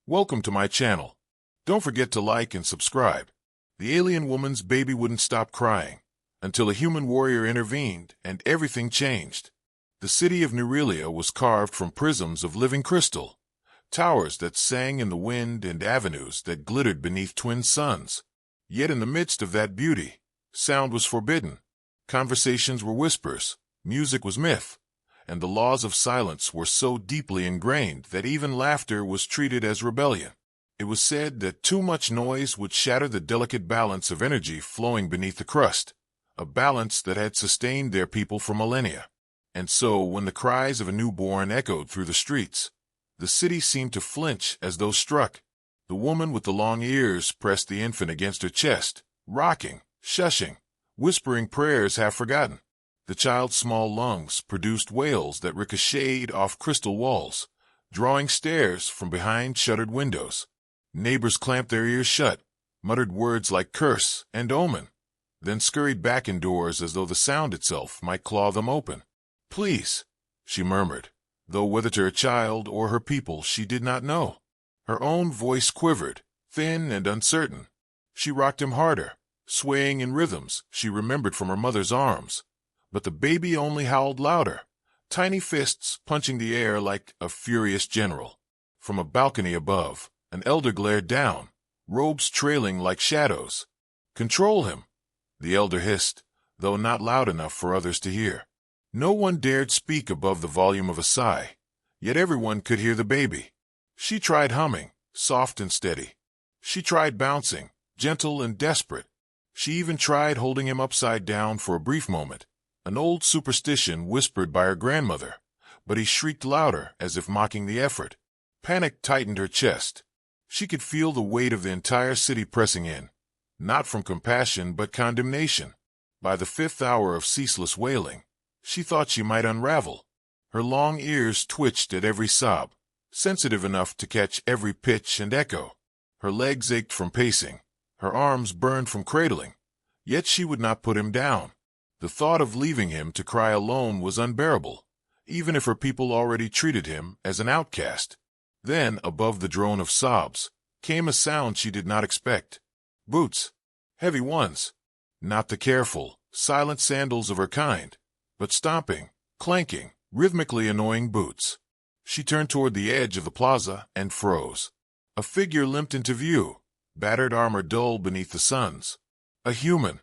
Welcome to my channel. Don't forget to like and subscribe. The alien woman's baby wouldn't stop crying until a human warrior intervened and everything changed. The city of Nerelia was carved from prisms of living crystal, towers that sang in the wind and avenues that glittered beneath twin suns. Yet in the midst of that beauty, sound was forbidden. Conversations were whispers, music was myth, and the laws of silence were so deeply ingrained that even laughter was treated as rebellion. It was said that too much noise would shatter the delicate balance of energy flowing beneath the crust, a balance that had sustained their people for millennia. And so, when the cries of a newborn echoed through the streets, the city seemed to flinch as though struck. The woman with the long ears pressed the infant against her chest, rocking, shushing, whispering prayers half forgotten. The child's small lungs produced wails that ricocheted off crystal walls, drawing stares from behind shuttered windows. Neighbors clamped their ears shut, muttered words like curse and omen, then scurried back indoors as though the sound itself might claw them open. "Please," she murmured, though whether to her child or her people she did not know. Her own voice quivered, thin and uncertain. She rocked him harder, swaying in rhythms she remembered from her mother's arms. But the baby only howled louder, tiny fists punching the air like a furious general. From a balcony above, an elder glared down, robes trailing like shadows. "Control him," the elder hissed, though not loud enough for others to hear. No one dared speak above the volume of a sigh, yet everyone could hear the baby. She tried humming, soft and steady. She tried bouncing, gentle and desperate. She even tried holding him upside down for a brief moment, an old superstition whispered by her grandmother, but he shrieked louder as if mocking the effort. Panic tightened her chest. She could feel the weight of the entire city pressing in, not from compassion but condemnation. By the fifth hour of ceaseless wailing, she thought she might unravel. Her long ears twitched at every sob, sensitive enough to catch every pitch and echo. Her legs ached from pacing, her arms burned from cradling, yet she would not put him down. The thought of leaving him to cry alone was unbearable, even if her people already treated him as an outcast. Then, above the drone of sobs, came a sound she did not expect. Boots. Heavy ones. Not the careful, silent sandals of her kind, but stomping, clanking, rhythmically annoying boots. She turned toward the edge of the plaza and froze. A figure limped into view, battered armor dull beneath the suns. A human.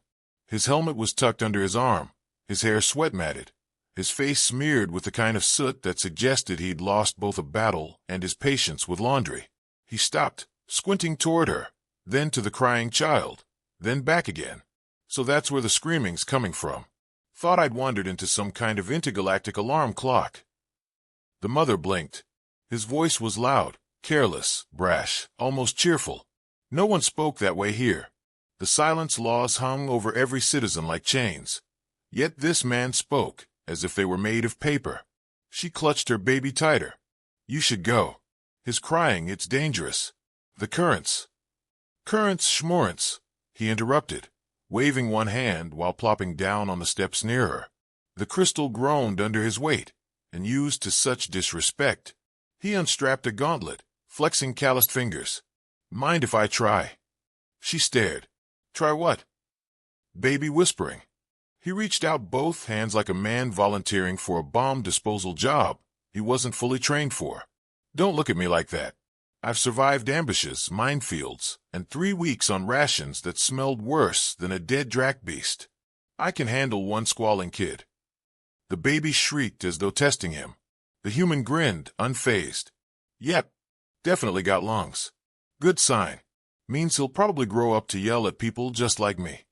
His helmet was tucked under his arm, his hair sweat-matted, his face smeared with the kind of soot that suggested he'd lost both a battle and his patience with laundry. He stopped, squinting toward her, then to the crying child, then back again. "So that's where the screaming's coming from. Thought I'd wandered into some kind of intergalactic alarm clock." The mother blinked. His voice was loud, careless, brash, almost cheerful. No one spoke that way here. The silence laws hung over every citizen like chains. Yet this man spoke, as if they were made of paper. She clutched her baby tighter. "You should go. His crying, it's dangerous. The currents." "Currents, schmorrents," he interrupted, waving one hand while plopping down on the steps near her. The crystal groaned under his weight, and used to such disrespect. He unstrapped a gauntlet, flexing calloused fingers. "Mind if I try?" She stared. "Try what?" Baby whispering. He reached out both hands like a man volunteering for a bomb disposal job he wasn't fully trained for. "Don't look at me like that. I've survived ambushes, minefields, and 3 weeks on rations that smelled worse than a dead drac beast. I can handle one squalling kid." The baby shrieked as though testing him. The human grinned, unfazed. "Yep, definitely got lungs. Good sign. Means he'll probably grow up to yell at people just like me."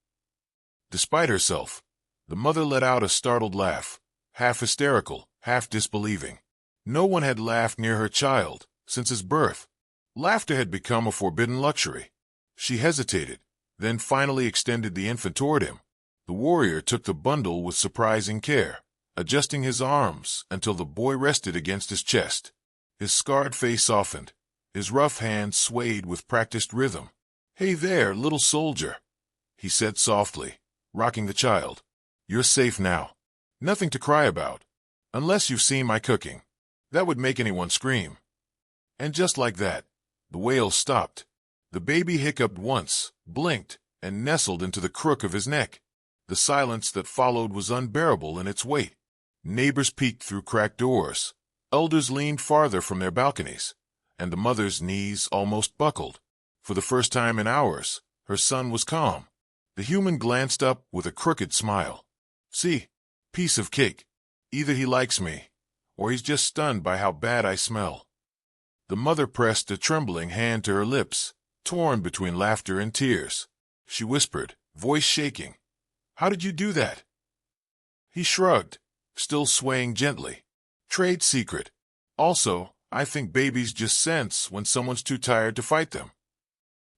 Despite herself, the mother let out a startled laugh, half hysterical, half disbelieving. No one had laughed near her child since his birth. Laughter had become a forbidden luxury. She hesitated, then finally extended the infant toward him. The warrior took the bundle with surprising care, adjusting his arms until the boy rested against his chest. His scarred face softened. His rough hands swayed with practiced rhythm. "Hey there, little soldier," he said softly, rocking the child. "You're safe now. Nothing to cry about. Unless you've seen my cooking. That would make anyone scream." And just like that, The wail stopped. The baby hiccuped once, blinked, and nestled into the crook of his neck. The silence that followed was unbearable in its weight. Neighbors peeked through cracked doors. Elders leaned farther from their balconies, and the mother's knees almost buckled. For the first time in hours, her son was calm. The human glanced up with a crooked smile. See, piece of cake. Either he likes me, or he's just stunned by how bad I smell. The mother pressed a trembling hand to her lips, torn between laughter and tears. She whispered, voice shaking, "How did you do that?" He shrugged, still swaying gently. Trade secret. Also, I think babies just sense when someone's too tired to fight them.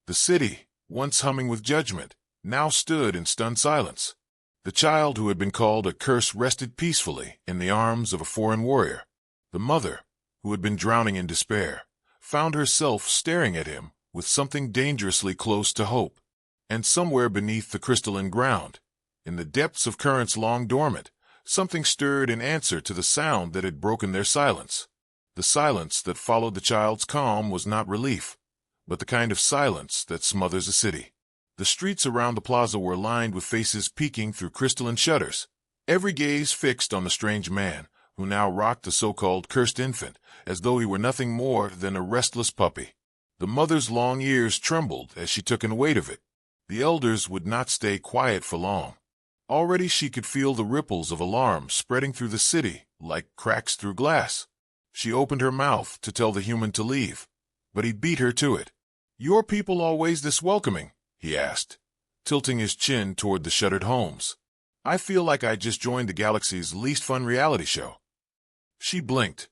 The city, once humming with judgment, now stood in stunned silence. The child who had been called a curse rested peacefully in the arms of a foreign warrior. The mother, who had been drowning in despair, found herself staring at him with something dangerously close to hope. And somewhere beneath the crystalline ground, in the depths of currents long dormant, something stirred in answer to the sound that had broken their silence. The silence that followed the child's calm was not relief, but the kind of silence that smothers a city. The streets around the plaza were lined with faces peeking through crystalline shutters, every gaze fixed on the strange man, who now rocked the so-called cursed infant, as though he were nothing more than a restless puppy. The mother's long ears trembled as she took in the weight of it. The elders would not stay quiet for long. Already she could feel the ripples of alarm spreading through the city like cracks through glass. She opened her mouth to tell the human to leave, but he beat her to it. "Your people always this welcoming?" he asked, tilting his chin toward the shuttered homes. "I feel like I just joined the galaxy's least fun reality show." She blinked.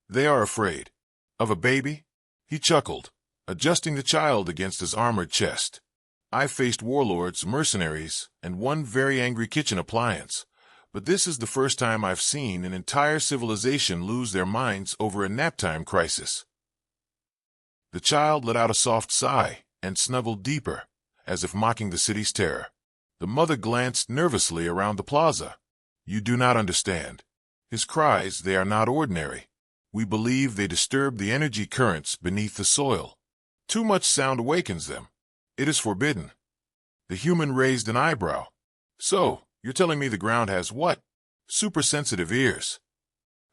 "They are afraid." "Of a baby?" He chuckled, adjusting the child against his armored chest. "I faced warlords, mercenaries, and one very angry kitchen appliance, but this is the first time I've seen an entire civilization lose their minds over a naptime crisis." The child let out a soft sigh and snuggled deeper, as if mocking the city's terror. The mother glanced nervously around the plaza. "You do not understand. His cries, they are not ordinary. We believe they disturb the energy currents beneath the soil. Too much sound awakens them. It is forbidden." The human raised an eyebrow. "So, you're telling me the ground has what? Super-sensitive ears?"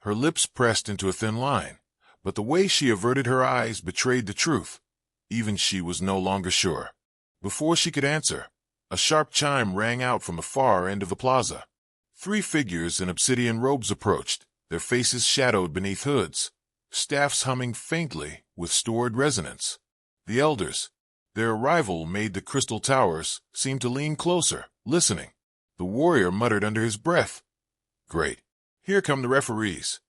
Her lips pressed into a thin line, but the way she averted her eyes betrayed the truth. Even she was no longer sure. Before she could answer, a sharp chime rang out from the far end of the plaza. 3 figures in obsidian robes approached, their faces shadowed beneath hoods, staffs humming faintly with stored resonance. The elders. Their arrival made the crystal towers seem to lean closer, listening. The warrior muttered under his breath, "Great. Here come the referees."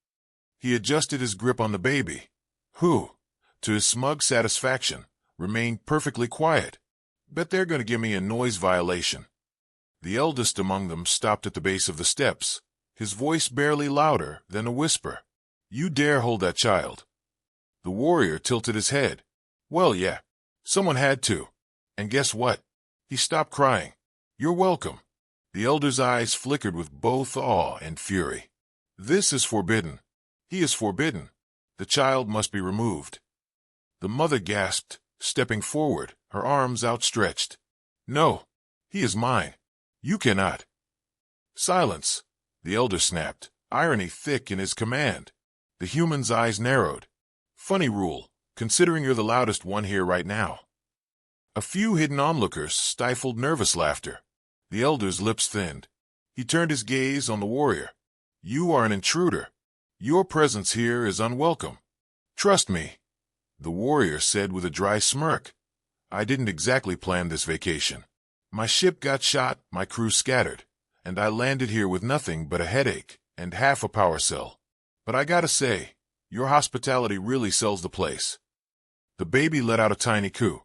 He adjusted his grip on the baby, who, to his smug satisfaction, remained perfectly quiet. "Bet they're going to give me a noise violation." The eldest among them stopped at the base of the steps, his voice barely louder than a whisper. "You dare hold that child?" The warrior tilted his head. "Well, yeah. Someone had to. And guess what?" He stopped crying. "You're welcome." The elder's eyes flickered with both awe and fury. "This is forbidden. He is forbidden. The child must be removed." The mother gasped, stepping forward, her arms outstretched. "No, he is mine. You cannot." "Silence," the elder snapped, irony thick in his command. The human's eyes narrowed. "Funny rule, considering you're the loudest one here right now." A few hidden onlookers stifled nervous laughter. The elder's lips thinned. He turned his gaze on the warrior. "You are an intruder. Your presence here is unwelcome. Trust me," the warrior said with a dry smirk. "I didn't exactly plan this vacation. My ship got shot, my crew scattered, and I landed here with nothing but a headache and half a power cell. But I gotta say, your hospitality really sells the place." The baby let out a tiny coo.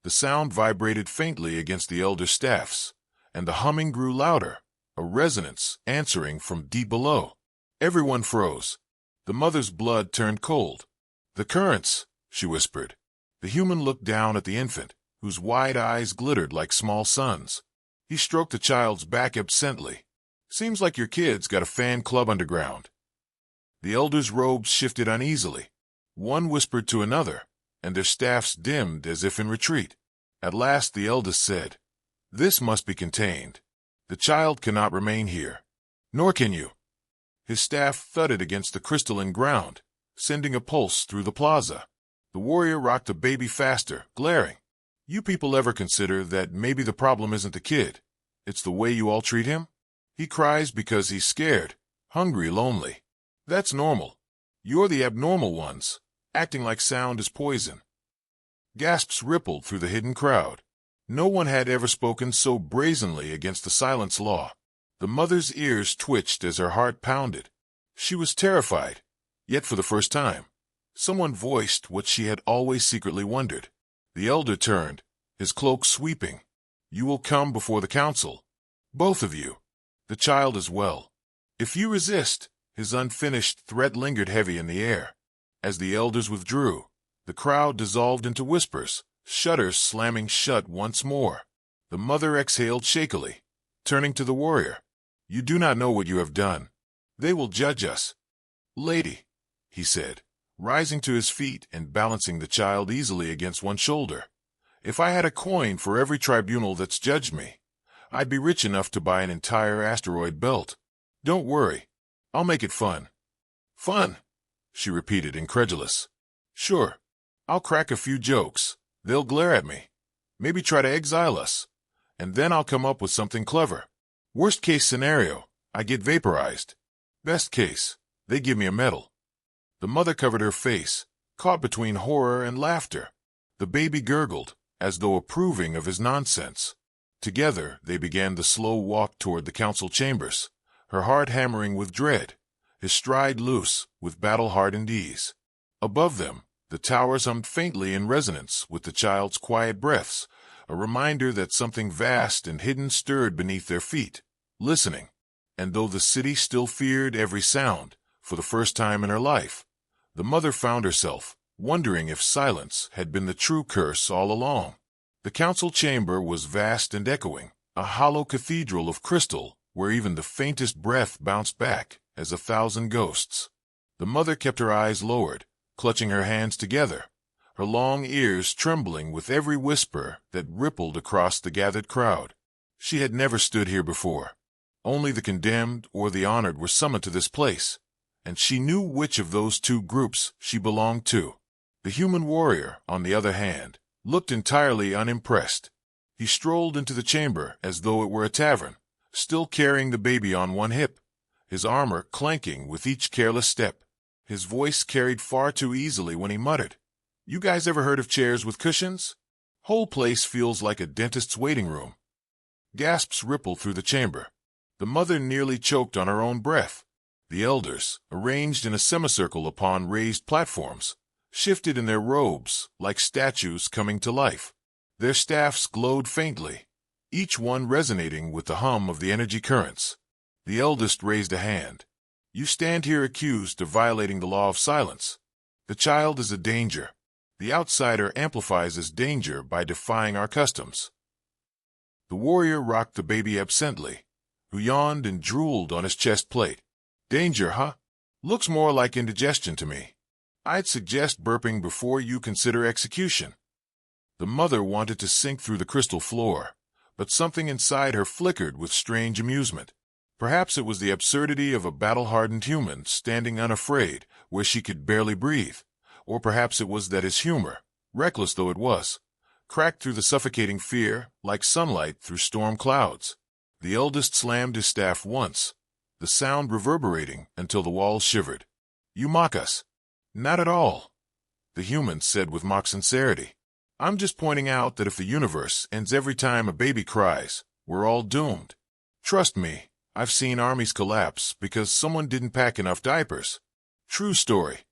The sound vibrated faintly against the elder's staffs, and the humming grew louder, a resonance answering from deep below. Everyone froze. The mother's blood turned cold. "The currents," she whispered. The human looked down at the infant, whose wide eyes glittered like small suns. He stroked the child's back absently. "Seems like your kid's got a fan club underground." The elder's robes shifted uneasily. One whispered to another, and their staffs dimmed as if in retreat. At last the eldest said, "This must be contained. The child cannot remain here. Nor can you." His staff thudded against the crystalline ground, sending a pulse through the plaza. The warrior rocked the baby faster, glaring. "You people ever consider that maybe the problem isn't the kid? It's the way you all treat him? He cries because he's scared, hungry, lonely. That's normal. You're the abnormal ones, acting like sound is poison." Gasps rippled through the hidden crowd. No one had ever spoken so brazenly against the silence law. The mother's ears twitched as her heart pounded. She was terrified, yet for the first time, someone voiced what she had always secretly wondered. The elder turned, his cloak sweeping. "You will come before the council. Both of you. The child as well. If you resist," his unfinished threat lingered heavy in the air. As the elders withdrew, the crowd dissolved into whispers, shutters slamming shut once more. The mother exhaled shakily, turning to the warrior. "You do not know what you have done. They will judge us." "Lady," he said, rising to his feet and balancing the child easily against one shoulder, "if I had a coin for every tribunal that's judged me, I'd be rich enough to buy an entire asteroid belt. Don't worry, I'll make it fun." "Fun?" she repeated, incredulous. "Sure. I'll crack a few jokes. They'll glare at me, maybe try to exile us, and then I'll come up with something clever. Worst case scenario, I get vaporized. Best case, they give me a medal." The mother covered her face, caught between horror and laughter. The baby gurgled, as though approving of his nonsense. Together they began the slow walk toward the council chambers, her heart hammering with dread, his stride loose with battle-hardened ease. Above them, the towers hummed faintly in resonance with the child's quiet breaths, a reminder that something vast and hidden stirred beneath their feet, listening. And though the city still feared every sound, for the first time in her life, the mother found herself wondering if silence had been the true curse all along. The council chamber was vast and echoing, a hollow cathedral of crystal where even the faintest breath bounced back as 1,000 ghosts. The mother kept her eyes lowered, clutching her hands together, her long ears trembling with every whisper that rippled across the gathered crowd. She had never stood here before. Only the condemned or the honored were summoned to this place, and she knew which of those two groups she belonged to. The human warrior, on the other hand, looked entirely unimpressed. He strolled into the chamber as though it were a tavern, still carrying the baby on one hip, his armor clanking with each careless step. His voice carried far too easily when he muttered, "You guys ever heard of chairs with cushions? Whole place feels like a dentist's waiting room." Gasps rippled through the chamber. The mother nearly choked on her own breath. The elders, arranged in a semicircle upon raised platforms, shifted in their robes like statues coming to life. Their staffs glowed faintly, each one resonating with the hum of the energy currents. The eldest raised a hand. "You stand here accused of violating the law of silence. The child is a danger. The outsider amplifies his danger by defying our customs." The warrior rocked the baby absently, who yawned and drooled on his chest plate. "Danger, huh? Looks more like indigestion to me. I'd suggest burping before you consider execution." The mother wanted to sink through the crystal floor, but something inside her flickered with strange amusement. Perhaps it was the absurdity of a battle-hardened human standing unafraid where she could barely breathe, or perhaps it was that his humor, reckless though it was, cracked through the suffocating fear like sunlight through storm clouds. The eldest slammed his staff once, the sound reverberating until the walls shivered. "You mock us." "Not at all," the human said with mock sincerity. "I'm just pointing out that if the universe ends every time a baby cries, we're all doomed. Trust me, I've seen armies collapse because someone didn't pack enough diapers. True story."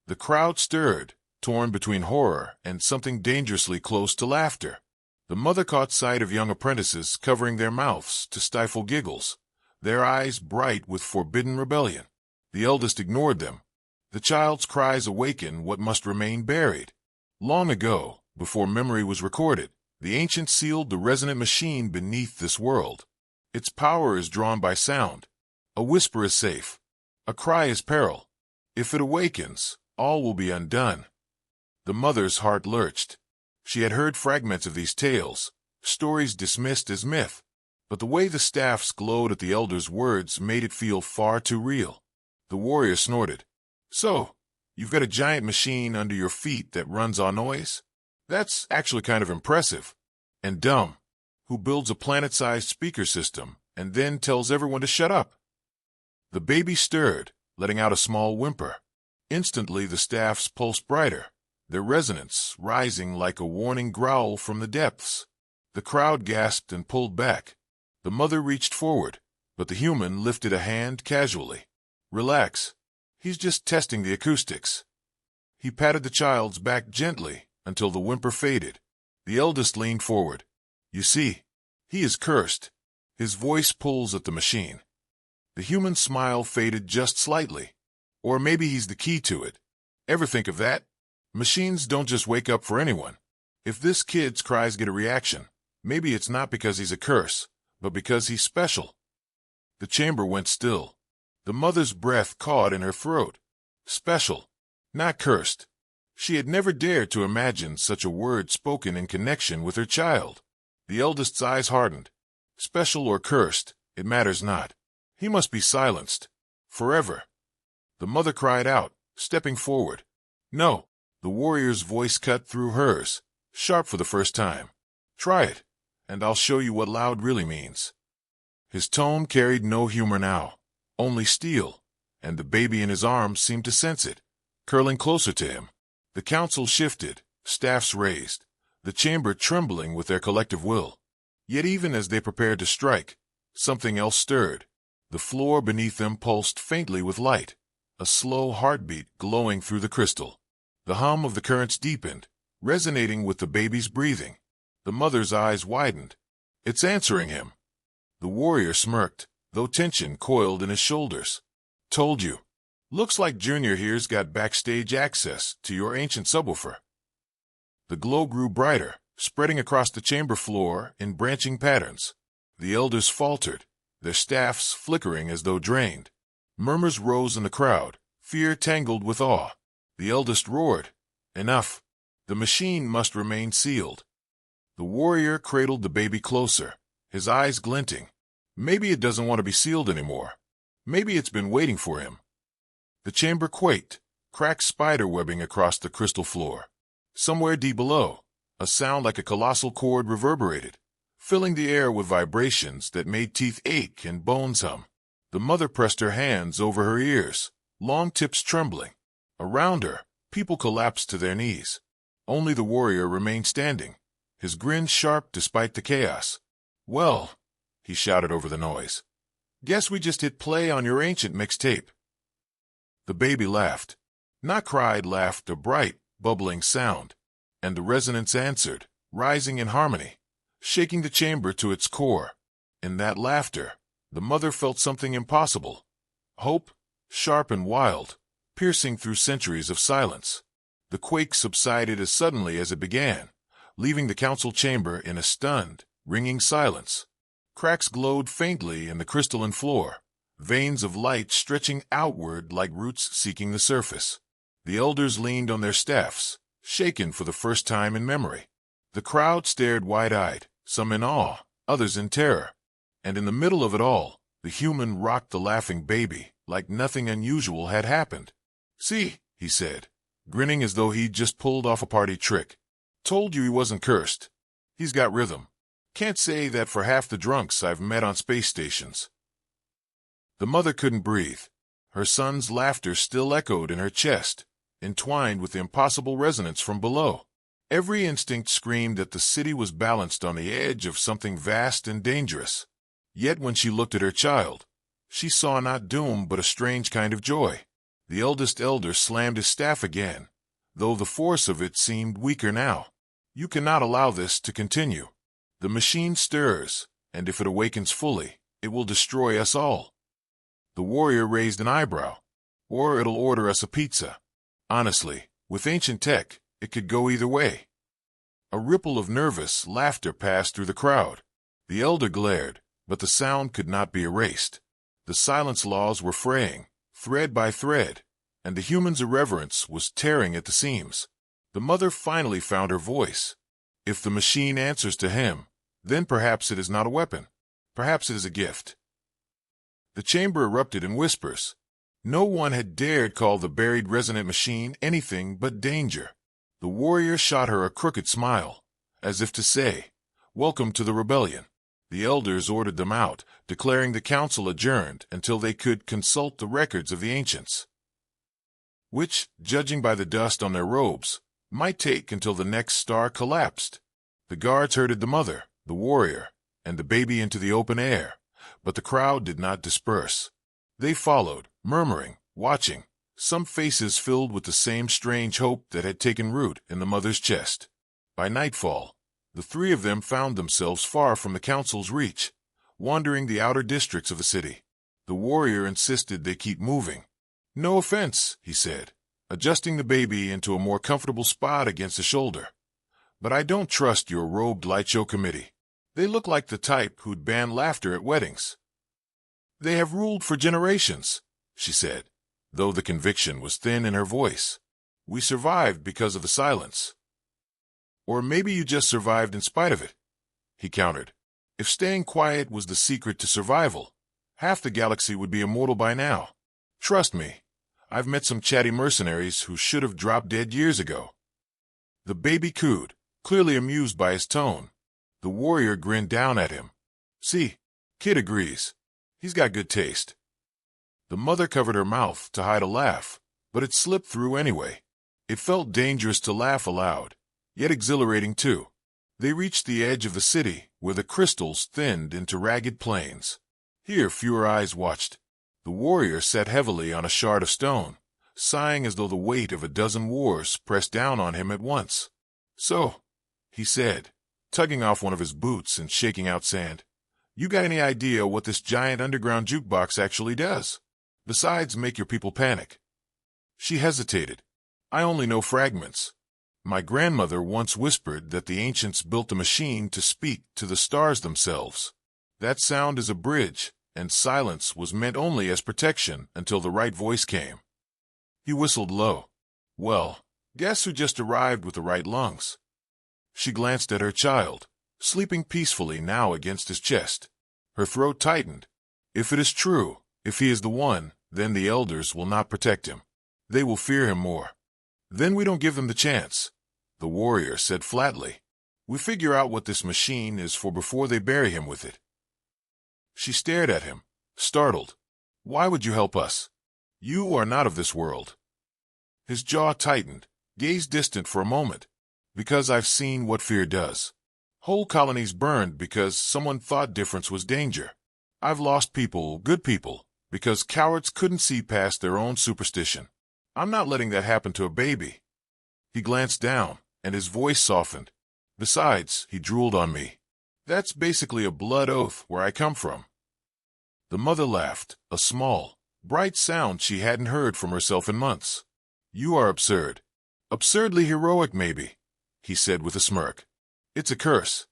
The crowd stirred, torn between horror and something dangerously close to laughter. The mother caught sight of young apprentices covering their mouths to stifle giggles, their eyes bright with forbidden rebellion. The eldest ignored them. The child's cries awakened what must remain buried. Long ago, before memory was recorded, the ancients sealed the resonant machine beneath this world. Its power is drawn by sound. A whisper is safe. A cry is peril. If it awakens, all will be undone. The mother's heart lurched. She had heard fragments of these tales, stories dismissed as myth, but the way the staffs glowed at the elder's words made it feel far too real. The warrior snorted. "So, you've got a giant machine under your feet that runs on noise? That's actually kind of impressive. And dumb. Who builds a planet-sized speaker system and then tells everyone to shut up?" The baby stirred, letting out a small whimper. Instantly the staffs pulsed brighter, their resonance rising like a warning growl from the depths. The crowd gasped and pulled back. The mother reached forward, but the human lifted a hand casually. "Relax. He's just testing the acoustics." He patted the child's back gently until the whimper faded. The eldest leaned forward. "You see, he is cursed." His voice pulls at the machine. The human smile faded just slightly. "Or maybe he's the key to it. Ever think of that? Machines don't just wake up for anyone. If this kid's cries get a reaction, maybe it's not because he's a curse, but because he's special." The chamber went still. The mother's breath caught in her throat. Special, not cursed. She had never dared to imagine such a word spoken in connection with her child. The eldest's eyes hardened. Special or cursed, it matters not. He must be silenced. Forever. The mother cried out, stepping forward. "No." The warrior's voice cut through hers, sharp for the first time. "Try it, and I'll show you what loud really means." His tone carried no humor now, only steel, and the baby in his arms seemed to sense it, curling closer to him. The council shifted, staffs raised, the chamber trembling with their collective will. Yet even as they prepared to strike, something else stirred. The floor beneath them pulsed faintly with light, a slow heartbeat glowing through the crystal. The hum of the currents deepened, resonating with the baby's breathing. The mother's eyes widened. "It's answering him." The warrior smirked, though tension coiled in his shoulders. "Told you. Looks like Junior here's got backstage access to your ancient subwoofer." The glow grew brighter, spreading across the chamber floor in branching patterns. The elders faltered, their staffs flickering as though drained. Murmurs rose in the crowd, fear tangled with awe. The eldest roared, "Enough. The machine must remain sealed." The warrior cradled the baby closer, his eyes glinting. Maybe it doesn't want to be sealed anymore. Maybe it's been waiting for him. The chamber quaked, cracked spider webbing across the crystal floor. Somewhere deep below, a sound like a colossal chord reverberated, filling the air with vibrations that made teeth ache and bones hum. The mother pressed her hands over her ears, long tips trembling. Around her, people collapsed to their knees. Only the warrior remained standing, his grin sharp despite the chaos. "Well," he shouted over the noise, "guess we just hit play on your ancient mixtape." The baby laughed. Not cried, laughed, a bright, bubbling sound. And the resonance answered, rising in harmony, shaking the chamber to its core. In that laughter, the mother felt something impossible. Hope, sharp and wild, piercing through centuries of silence. The quake subsided as suddenly as it began, leaving the council chamber in a stunned, ringing silence. Cracks glowed faintly in the crystalline floor, veins of light stretching outward like roots seeking the surface. The elders leaned on their staffs, shaken for the first time in memory. The crowd stared wide-eyed, some in awe, others in terror. And in the middle of it all, the human rocked the laughing baby like nothing unusual had happened. "See," he said, grinning as though he'd just pulled off a party trick. "Told you he wasn't cursed. He's got rhythm. Can't say that for half the drunks I've met on space stations." The mother couldn't breathe. Her son's laughter still echoed in her chest, entwined with the impossible resonance from below. Every instinct screamed that the city was balanced on the edge of something vast and dangerous. Yet when she looked at her child, she saw not doom but a strange kind of joy. The eldest elder slammed his staff again, though the force of it seemed weaker now. "You cannot allow this to continue. The machine stirs, and if it awakens fully, it will destroy us all." The warrior raised an eyebrow. "Or it'll order us a pizza." Honestly, with ancient tech, it could go either way. A ripple of nervous laughter passed through the crowd. The elder glared, but the sound could not be erased. The silence laws were fraying, thread by thread, and the human's irreverence was tearing at the seams. The mother finally found her voice. If the machine answers to him, then perhaps it is not a weapon. Perhaps it is a gift. The chamber erupted in whispers. No one had dared call the buried resonant machine anything but danger. The warrior shot her a crooked smile, as if to say, "Welcome to the rebellion." The elders ordered them out, declaring the council adjourned until they could consult the records of the ancients, which, judging by the dust on their robes, might take until the next star collapsed. The guards herded the mother, the warrior, and the baby into the open air, but the crowd did not disperse. They followed, murmuring, watching, some faces filled with the same strange hope that had taken root in the mother's chest. By nightfall, the three of them found themselves far from the council's reach, wandering the outer districts of the city. The warrior insisted they keep moving. "No offense," he said, adjusting the baby into a more comfortable spot against the shoulder, "but I don't trust your robed light show committee. They look like the type who'd ban laughter at weddings." "They have ruled for generations," she said, though the conviction was thin in her voice. "We survived because of the silence." "Or maybe you just survived in spite of it," he countered. "If staying quiet was the secret to survival, half the galaxy would be immortal by now. Trust me, I've met some chatty mercenaries who should have dropped dead years ago." The baby cooed, clearly amused by his tone. The warrior grinned down at him. "See, kid agrees. He's got good taste." The mother covered her mouth to hide a laugh, but it slipped through anyway. It felt dangerous to laugh aloud, yet exhilarating too. They reached the edge of the city, where the crystals thinned into ragged plains. Here fewer eyes watched. The warrior sat heavily on a shard of stone, sighing as though the weight of a dozen wars pressed down on him at once. "So," he said, tugging off one of his boots and shaking out sand, "you got any idea what this giant underground jukebox actually does, besides make your people panic?" She hesitated. "I only know fragments. My grandmother once whispered that the ancients built a machine to speak to the stars themselves. That sound is a bridge, and silence was meant only as protection until the right voice came." He whistled low. "Well, guess who just arrived with the right lungs?" She glanced at her child, sleeping peacefully now against his chest. Her throat tightened. If it is true, if he is the one, then the elders will not protect him. They will fear him more. "Then we don't give them the chance," the warrior said flatly. "We figure out what this machine is for before they bury him with it." She stared at him, startled. "Why would you help us? You are not of this world." His jaw tightened, gaze distant for a moment. "Because I've seen what fear does. Whole colonies burned because someone thought difference was danger. I've lost people, good people, because cowards couldn't see past their own superstition. I'm not letting that happen to a baby." He glanced down, and his voice softened. "Besides," he drooled on me, "that's basically a blood oath where I come from." The mother laughed, a small, bright sound she hadn't heard from herself in months. "You are absurd. Absurdly heroic, maybe," he said with a smirk. "It's a curse."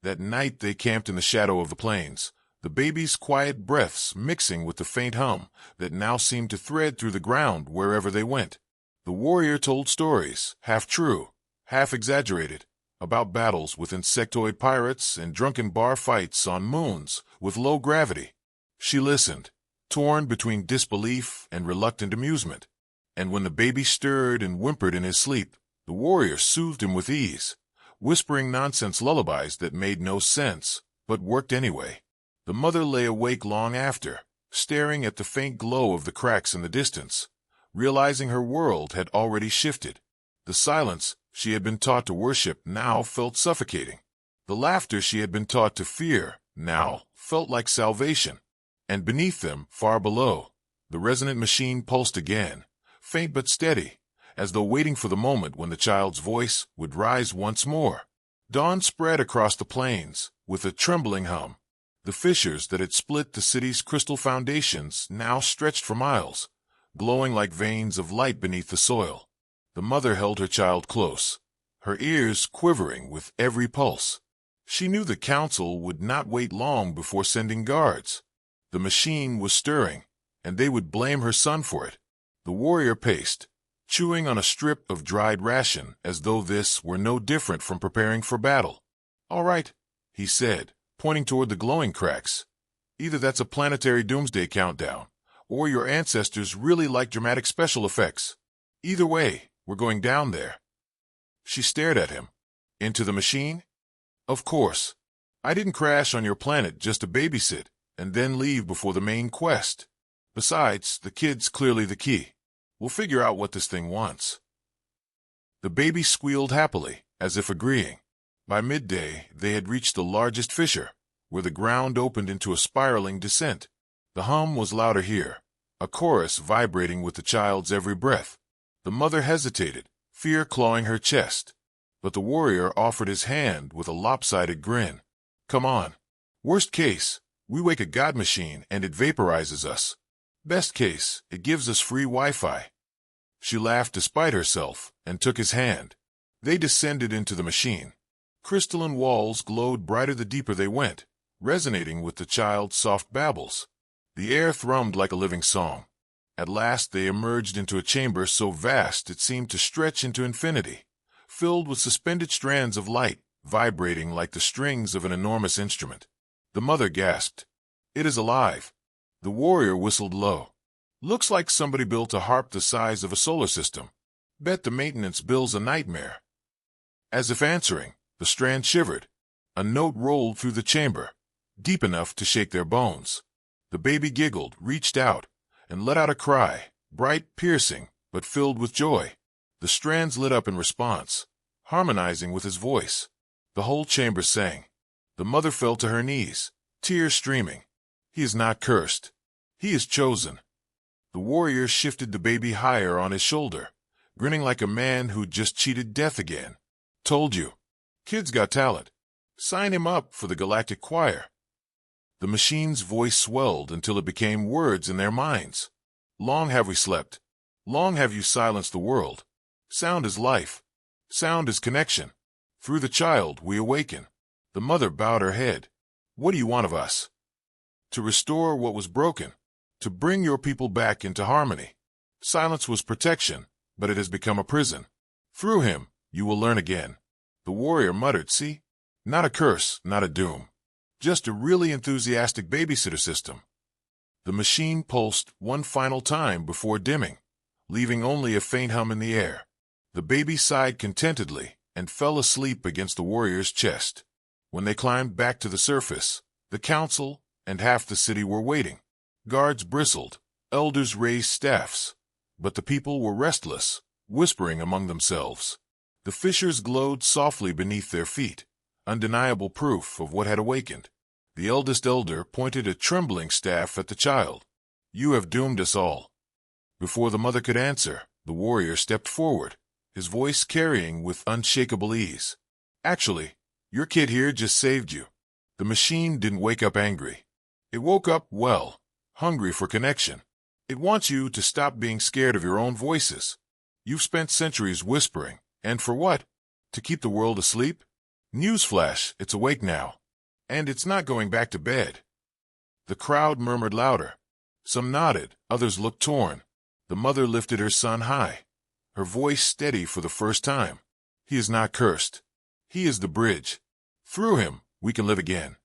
That night they camped in the shadow of the plains, the baby's quiet breaths mixing with the faint hum that now seemed to thread through the ground wherever they went. The warrior told stories, half true, half exaggerated, about battles with insectoid pirates and drunken bar fights on moons with low gravity. She listened, torn between disbelief and reluctant amusement. And when the baby stirred and whimpered in his sleep, the warrior soothed him with ease, whispering nonsense lullabies that made no sense, but worked anyway. The mother lay awake long after, staring at the faint glow of the cracks in the distance, realizing her world had already shifted. The silence she had been taught to worship now felt suffocating. The laughter she had been taught to fear now felt like salvation. And beneath them, far below, the resonant machine pulsed again, faint but steady, as though waiting for the moment when the child's voice would rise once more. Dawn spread across the plains, with a trembling hum. The fissures that had split the city's crystal foundations now stretched for miles, glowing like veins of light beneath the soil. The mother held her child close, her ears quivering with every pulse. She knew the council would not wait long before sending guards. The machine was stirring, and they would blame her son for it. The warrior paced, chewing on a strip of dried ration as though this were no different from preparing for battle. "All right," he said, pointing toward the glowing cracks. "Either that's a planetary doomsday countdown, or your ancestors really like dramatic special effects. Either way, we're going down there." She stared at him. "Into the machine?" "Of course. I didn't crash on your planet just to babysit and then leave before the main quest. Besides, the kid's clearly the key. We'll figure out what this thing wants." The baby squealed happily, as if agreeing. By midday, they had reached the largest fissure, where the ground opened into a spiraling descent. The hum was louder here, a chorus vibrating with the child's every breath. The mother hesitated, fear clawing her chest. But the warrior offered his hand with a lopsided grin. "Come on. Worst case, we wake a god machine and it vaporizes us. Best case, it gives us free Wi-Fi." She laughed despite herself and took his hand. They descended into the machine. Crystalline walls glowed brighter the deeper they went, resonating with the child's soft babbles. The air thrummed like a living song. At last they emerged into a chamber so vast it seemed to stretch into infinity, filled with suspended strands of light, vibrating like the strings of an enormous instrument. The mother gasped. "It is alive." The warrior whistled low. "Looks like somebody built a harp the size of a solar system. Bet the maintenance bill's a nightmare." As if answering, the strand shivered. A note rolled through the chamber, deep enough to shake their bones. The baby giggled, reached out, and let out a cry, bright, piercing, but filled with joy. The strands lit up in response, harmonizing with his voice. The whole chamber sang. The mother fell to her knees, tears streaming. "He is not cursed. He is chosen." The warrior shifted the baby higher on his shoulder, grinning like a man who'd just cheated death again. "Told you. Kid's got talent. Sign him up for the galactic choir." The machine's voice swelled until it became words in their minds. "Long have we slept. Long have you silenced the world. Sound is life. Sound is connection. Through the child we awaken." The mother bowed her head. "What do you want of us?" "To restore what was broken. To bring your people back into harmony. Silence was protection, but it has become a prison. Through him, you will learn again." The warrior muttered, "See? Not a curse, not a doom. Just a really enthusiastic babysitter system." The machine pulsed one final time before dimming, leaving only a faint hum in the air. The baby sighed contentedly and fell asleep against the warrior's chest. When they climbed back to the surface, the council and half the city were waiting. Guards bristled, elders raised staffs, but the people were restless, whispering among themselves. The fissures glowed softly beneath their feet, undeniable proof of what had awakened. The eldest elder pointed a trembling staff at the child. "You have doomed us all." Before the mother could answer, the warrior stepped forward, his voice carrying with unshakable ease. "Actually, your kid here just saved you." The machine didn't wake up angry. It woke up, well, hungry for connection. It wants you to stop being scared of your own voices. You've spent centuries whispering, and for what? To keep the world asleep? Newsflash, it's awake now. And it's not going back to bed. The crowd murmured louder. Some nodded, others looked torn. The mother lifted her son high, her voice steady for the first time. "He is not cursed. He is the bridge. Through him, we can live again."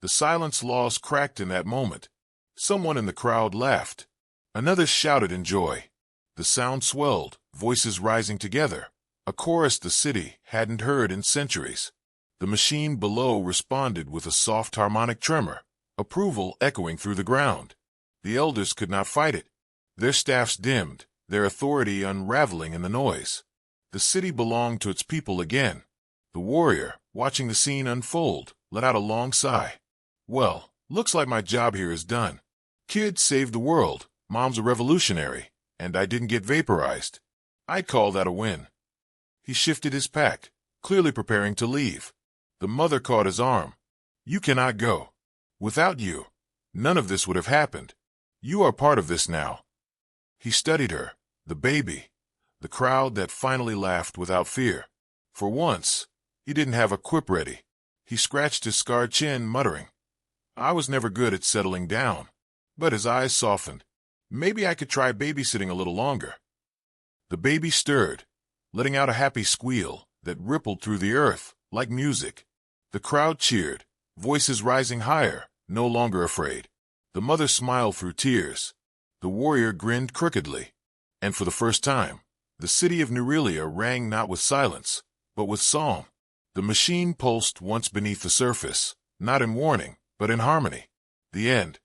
The silence laws cracked in that moment. Someone in the crowd laughed. Another shouted in joy. The sound swelled, voices rising together, a chorus the city hadn't heard in centuries. The machine below responded with a soft harmonic tremor, approval echoing through the ground. The elders could not fight it. Their staffs dimmed, their authority unraveling in the noise. The city belonged to its people again. The warrior, watching the scene unfold, let out a long sigh. "Well, looks like my job here is done. Kid saved the world, mom's a revolutionary, and I didn't get vaporized. I'd call that a win." He shifted his pack, clearly preparing to leave. The mother caught his arm. "You cannot go. Without you, none of this would have happened. You are part of this now." He studied her, the baby, the crowd that finally laughed without fear. For once, he didn't have a quip ready. He scratched his scarred chin, muttering, "I was never good at settling down." But his eyes softened. "Maybe I could try babysitting a little longer." The baby stirred, letting out a happy squeal that rippled through the earth like music. The crowd cheered, voices rising higher, no longer afraid. The mother smiled through tears. The warrior grinned crookedly. And for the first time, the city of Nerelia rang not with silence, but with song. The machine pulsed once beneath the surface, not in warning, but in harmony. The end.